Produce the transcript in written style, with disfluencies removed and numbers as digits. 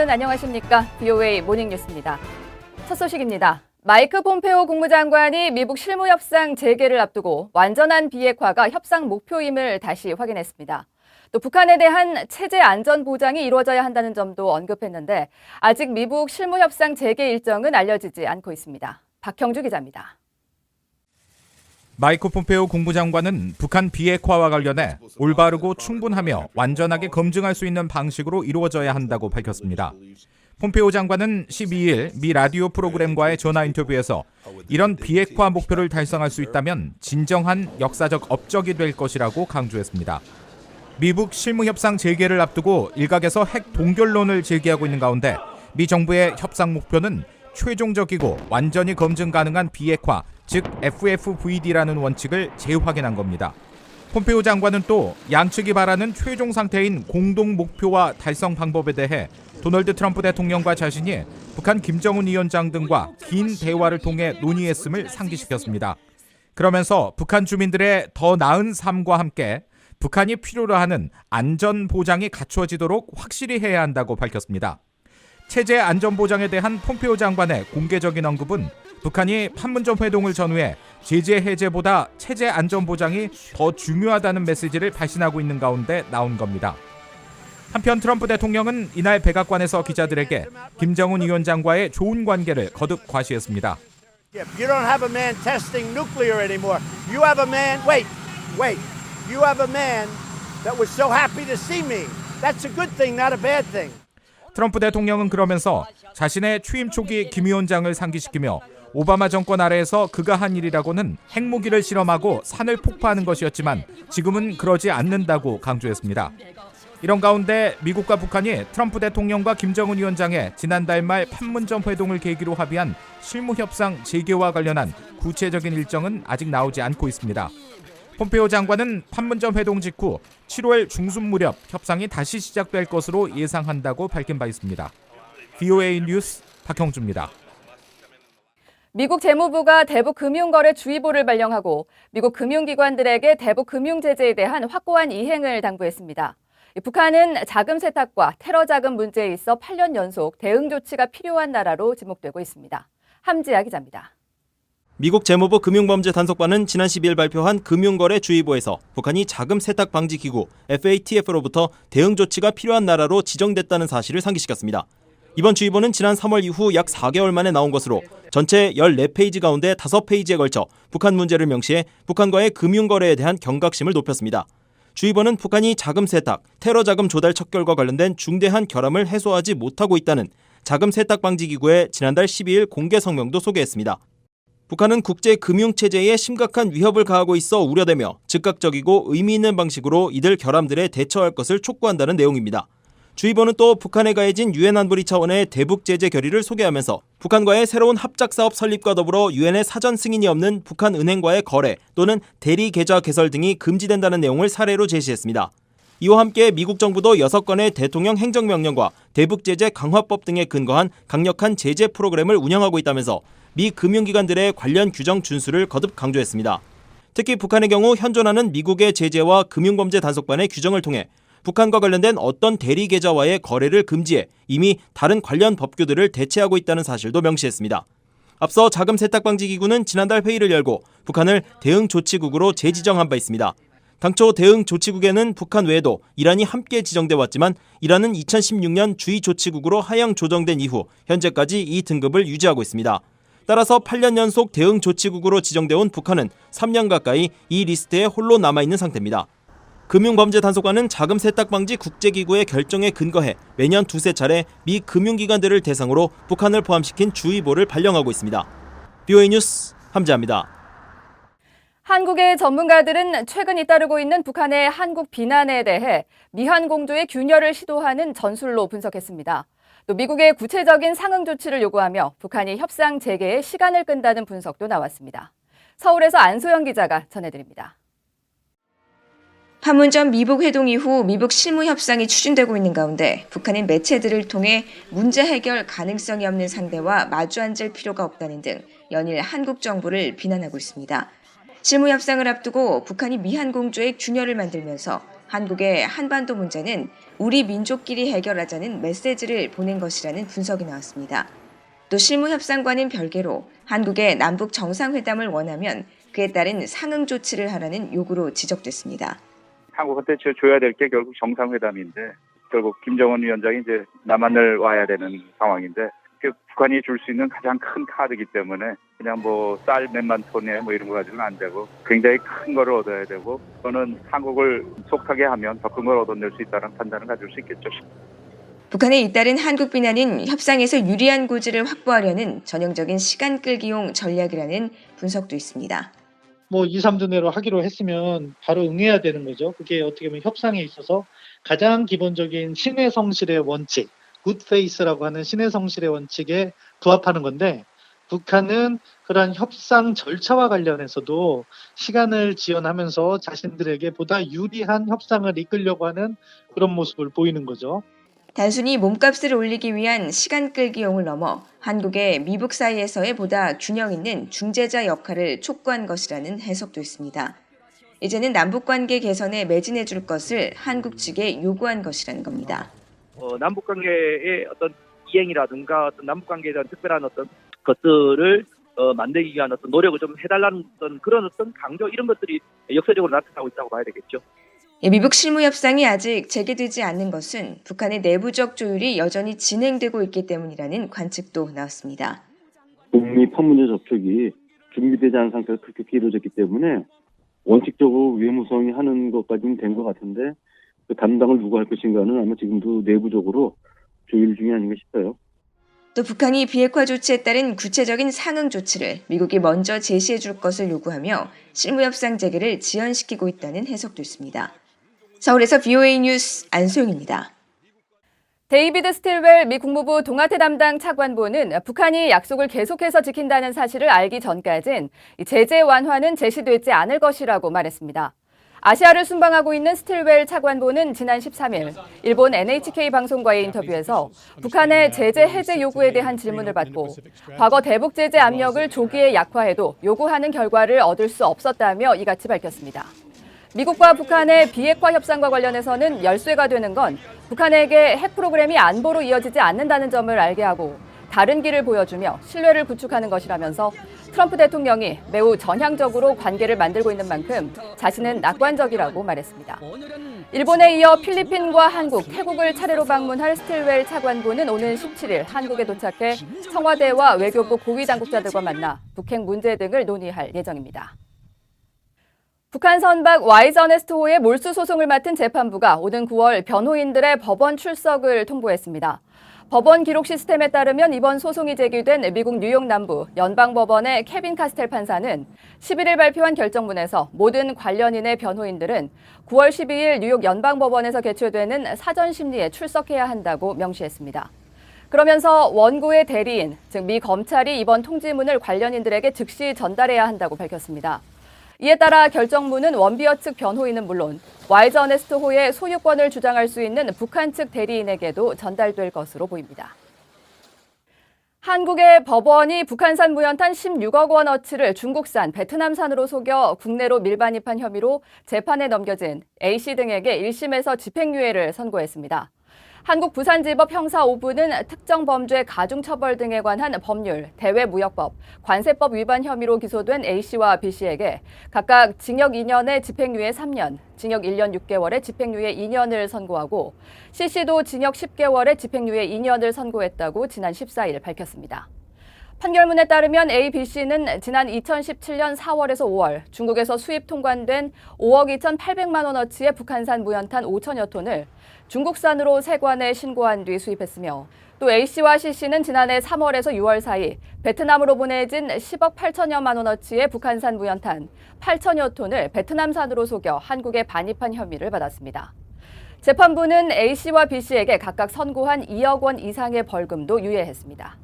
안녕하십니까. VOA 모닝뉴스입니다. 첫 소식입니다. 마이크 폼페오 국무장관이 미북 실무협상 재개를 앞두고 완전한 비핵화가 협상 목표임을 다시 확인했습니다. 또 북한에 대한 체제 안전 보장이 이루어져야 한다는 점도 언급했는데 아직 미북 실무협상 재개 일정은 알려지지 않고 있습니다. 박형주 기자입니다. 마이크 폼페오 국무장관은 북한 비핵화와 관련해 올바르고 충분하며 완전하게 검증할 수 있는 방식으로 이루어져야 한다고 밝혔습니다. 폼페오 장관은 12일 미 라디오 프로그램과의 전화 인터뷰에서 이런 비핵화 목표를 달성할 수 있다면 진정한 역사적 업적이 될 것이라고 강조했습니다. 미북 실무협상 재개를 앞두고 일각에서 핵 동결론을 제기하고 있는 가운데 미 정부의 협상 목표는 최종적이고 완전히 검증 가능한 비핵화, 즉 FFVD라는 원칙을 재확인한 겁니다. 폼페오 장관은 또 양측이 바라는 최종 상태인 공동 목표와 달성 방법에 대해 도널드 트럼프 대통령과 자신이 북한 김정은 위원장 등과 긴 대화를 통해 논의했음을 상기시켰습니다. 그러면서 북한 주민들의 더 나은 삶과 함께 북한이 필요로 하는 안전 보장이 갖추어지도록 확실히 해야 한다고 밝혔습니다. 체제 안전 보장에 대한 폼페오 장관의 공개적인 언급은 북한이 판문점 회동을 전후해 제재 해제보다 체제 안전 보장이 더 중요하다는 메시지를 발신하고 있는 가운데 나온 겁니다. 한편 트럼프 대통령은 이날 백악관에서 기자들에게 김정은 위원장과의 좋은 관계를 거듭 과시했습니다. You don't have a man testing nuclear anymore. You have a man, wait. You have a man that was so happy to see me. That's a good thing, not a bad thing. 트럼프 대통령은 그러면서 자신의 취임 초기 김 위원장을 상기시키며 오바마 정권 아래에서 그가 한 일이라고는 핵무기를 실험하고 산을 폭파하는 것이었지만 지금은 그러지 않는다고 강조했습니다. 이런 가운데 미국과 북한이 트럼프 대통령과 김정은 위원장의 지난달 말 판문점 회동을 계기로 합의한 실무협상 재개와 관련한 구체적인 일정은 아직 나오지 않고 있습니다. 폼페오 장관은 판문점 회동 직후 7월 중순 무렵 협상이 다시 시작될 것으로 예상한다고 밝힌 바 있습니다. VOA 뉴스 박형주입니다. 미국 재무부가 대북금융거래주의보를 발령하고 미국 금융기관들에게 대북금융 제재에 대한 확고한 이행을 당부했습니다. 북한은 자금 세탁과 테러 자금 문제에 있어 8년 연속 대응 조치가 필요한 나라로 지목되고 있습니다. 함지아 기자입니다. 미국 재무부 금융범죄단속반은 지난 12일 발표한 금융거래주의보에서 북한이 자금 세탁 방지 기구 FATF로부터 대응 조치가 필요한 나라로 지정됐다는 사실을 상기시켰습니다. 이번 주의보는 지난 3월 이후 약 4개월 만에 나온 것으로 전체 14페이지 가운데 5페이지에 걸쳐 북한 문제를 명시해 북한과의 금융거래에 대한 경각심을 높였습니다. 주의보는 북한이 자금 세탁, 테러 자금 조달 척결과 관련된 중대한 결함을 해소하지 못하고 있다는 자금 세탁 방지 기구의 지난달 12일 공개 성명도 소개했습니다. 북한은 국제 금융체제에 심각한 위협을 가하고 있어 우려되며 즉각적이고 의미 있는 방식으로 이들 결함들에 대처할 것을 촉구한다는 내용입니다. 주의보는 또 북한에 가해진 유엔 안보리 차원의 대북 제재 결의를 소개하면서 북한과의 새로운 합작사업 설립과 더불어 유엔의 사전 승인이 없는 북한 은행과의 거래 또는 대리 계좌 개설 등이 금지된다는 내용을 사례로 제시했습니다. 이와 함께 미국 정부도 6건의 대통령 행정명령과 대북 제재 강화법 등에 근거한 강력한 제재 프로그램을 운영하고 있다면서 미 금융기관들의 관련 규정 준수를 거듭 강조했습니다. 특히 북한의 경우 현존하는 미국의 제재와 금융범죄단속반의 규정을 통해 북한과 관련된 어떤 대리 계좌와의 거래를 금지해 이미 다른 관련 법규들을 대체하고 있다는 사실도 명시했습니다. 앞서 자금 세탁 방지 기구는 지난달 회의를 열고 북한을 대응 조치국으로 재지정한 바 있습니다. 당초 대응 조치국에는 북한 외에도 이란이 함께 지정돼 왔지만 이란은 2016년 주의 조치국으로 하향 조정된 이후 현재까지 이 등급을 유지하고 있습니다. 따라서 8년 연속 대응 조치국으로 지정돼 온 북한은 3년 가까이 이 리스트에 홀로 남아있는 상태입니다. 금융범죄단속반은 자금 세탁 방지 국제기구의 결정에 근거해 매년 두세 차례 미 금융기관들을 대상으로 북한을 포함시킨 주의보를 발령하고 있습니다. VOA 뉴스 함지아입니다. 한국의 전문가들은 최근 잇따르고 있는 북한의 한국 비난에 대해 미한 공조의 균열을 시도하는 전술로 분석했습니다. 또 미국의 구체적인 상응 조치를 요구하며 북한이 협상 재개에 시간을 끈다는 분석도 나왔습니다. 서울에서 안소영 기자가 전해드립니다. 판문점 미북 회동 이후 미북 실무 협상이 추진되고 있는 가운데 북한은 매체들을 통해 문제 해결 가능성이 없는 상대와 마주 앉을 필요가 없다는 등 연일 한국 정부를 비난하고 있습니다. 실무 협상을 앞두고 북한이 미한 공조의 균열을 만들면서 한국의 한반도 문제는 우리 민족끼리 해결하자는 메시지를 보낸 것이라는 분석이 나왔습니다. 또 실무협상과는 별개로 한국의 남북 정상회담을 원하면 그에 따른 상응 조치를 하라는 요구로 지적됐습니다. 한국한테 줘야 될 게 결국 정상회담인데 결국 김정은 위원장이 이제 남한을 와야 되는 상황인데 북한이 줄 수 있는 가장 큰 카드이기 때문에 그냥 뭐 쌀 몇만 톤에 뭐 이런 거 가지고는 안 되고 굉장히 큰 거를 얻어야 되고 그거는 한국을 속하게 하면 더 큰 걸 얻어낼 수 있다는 판단을 가질 수 있겠죠. 북한에 잇따른 한국 비난은 협상에서 유리한 고지를 확보하려는 전형적인 시간 끌기용 전략이라는 분석도 있습니다. 뭐 2, 3주 내로 하기로 했으면 바로 응해야 되는 거죠. 그게 어떻게 보면 협상에 있어서 가장 기본적인 신의 성실의 원칙, 굿페이스라고 하는 신의 성실의 원칙에 부합하는 건데 북한은 그러한 협상 절차와 관련해서도 시간을 지연하면서 자신들에게 보다 유리한 협상을 이끌려고 하는 그런 모습을 보이는 거죠. 단순히 몸값을 올리기 위한 시간 끌기용을 넘어 한국의 미북 사이에서의 보다 균형 있는 중재자 역할을 촉구한 것이라는 해석도 있습니다. 이제는 남북관계 개선에 매진해 줄 것을 한국 측에 요구한 것이라는 겁니다. 남북관계의 어떤 이행이라든가 어떤 남북관계에 대한 특별한 어떤 것들을 만들기 위한 어떤 노력을 좀 해달라는 그런 어떤 강조 이런 것들이 역사적으로 나타나고 있다고 봐야 되겠죠. 미북 실무협상이 아직 재개되지 않는 것은 북한의 내부적 조율이 여전히 진행되고 있기 때문이라는 관측도 나왔습니다. 북미 판문점 접촉이 준비되지 않은 상태에서 급격히 이루어졌기 때문에 원칙적으로 외무성이 하는 것까지는 된 것 같은데 그 담당을 누가 할 것인가는 아마 지금도 내부적으로 조율 중이 아닌가 싶어요. 또 북한이 비핵화 조치에 따른 구체적인 상응 조치를 미국이 먼저 제시해 줄 것을 요구하며 실무협상 재개를 지연시키고 있다는 해석도 있습니다. 서울에서 VOA 뉴스 안소영입니다. 데이비드 스틸웰 미 국무부 동아태 담당 차관보는 북한이 약속을 계속해서 지킨다는 사실을 알기 전까진 제재 완화는 제시되지 않을 것이라고 말했습니다. 아시아를 순방하고 있는 스틸웰 차관보는 지난 13일 일본 NHK 방송과의 인터뷰에서 북한의 제재 해제 요구에 대한 질문을 받고 과거 대북 제재 압력을 조기에 약화해도 요구하는 결과를 얻을 수 없었다며 이같이 밝혔습니다. 미국과 북한의 비핵화 협상과 관련해서는 열쇠가 되는 건 북한에게 핵 프로그램이 안보로 이어지지 않는다는 점을 알게 하고 다른 길을 보여주며 신뢰를 구축하는 것이라면서 트럼프 대통령이 매우 전향적으로 관계를 만들고 있는 만큼 자신은 낙관적이라고 말했습니다. 일본에 이어 필리핀과 한국, 태국을 차례로 방문할 스틸웰 차관보는 오는 17일 한국에 도착해 청와대와 외교부 고위 당국자들과 만나 북핵 문제 등을 논의할 예정입니다. 북한 선박 와이저네스트호의 몰수 소송을 맡은 재판부가 오는 9월 변호인들의 법원 출석을 통보했습니다. 법원 기록 시스템에 따르면 이번 소송이 제기된 미국 뉴욕 남부 연방법원의 케빈 카스텔 판사는 11일 발표한 결정문에서 모든 관련인의 변호인들은 9월 12일 뉴욕 연방법원에서 개최되는 사전 심리에 출석해야 한다고 명시했습니다. 그러면서 원고의 대리인, 즉 미 검찰이 이번 통지문을 관련인들에게 즉시 전달해야 한다고 밝혔습니다. 이에 따라 결정문은 원비어 측 변호인은 물론 와이저네스트호의 소유권을 주장할 수 있는 북한 측 대리인에게도 전달될 것으로 보입니다. 한국의 법원이 북한산 무연탄 16억 원어치를 중국산, 베트남산으로 속여 국내로 밀반입한 혐의로 재판에 넘겨진 A씨 등에게 1심에서 집행유예를 선고했습니다. 한국 부산지법 형사 5부는 특정 범죄 가중처벌 등에 관한 법률, 대외무역법, 관세법 위반 혐의로 기소된 A씨와 B씨에게 각각 징역 2년에 집행유예 3년, 징역 1년 6개월에 집행유예 2년을 선고하고 C씨도 징역 10개월에 집행유예 2년을 선고했다고 지난 14일 밝혔습니다. 판결문에 따르면 A, B씨는 지난 2017년 4월에서 5월 중국에서 수입 통관된 5억 2,800만 원어치의 북한산 무연탄 5천여 톤을 중국산으로 세관에 신고한 뒤 수입했으며 또 A씨와 C씨는 지난해 3월에서 6월 사이 베트남으로 보내진 10억 8천여만 원어치의 북한산 무연탄 8천여 톤을 베트남산으로 속여 한국에 반입한 혐의를 받았습니다. 재판부는 A씨와 B씨에게 각각 선고한 2억 원 이상의 벌금도 유예했습니다.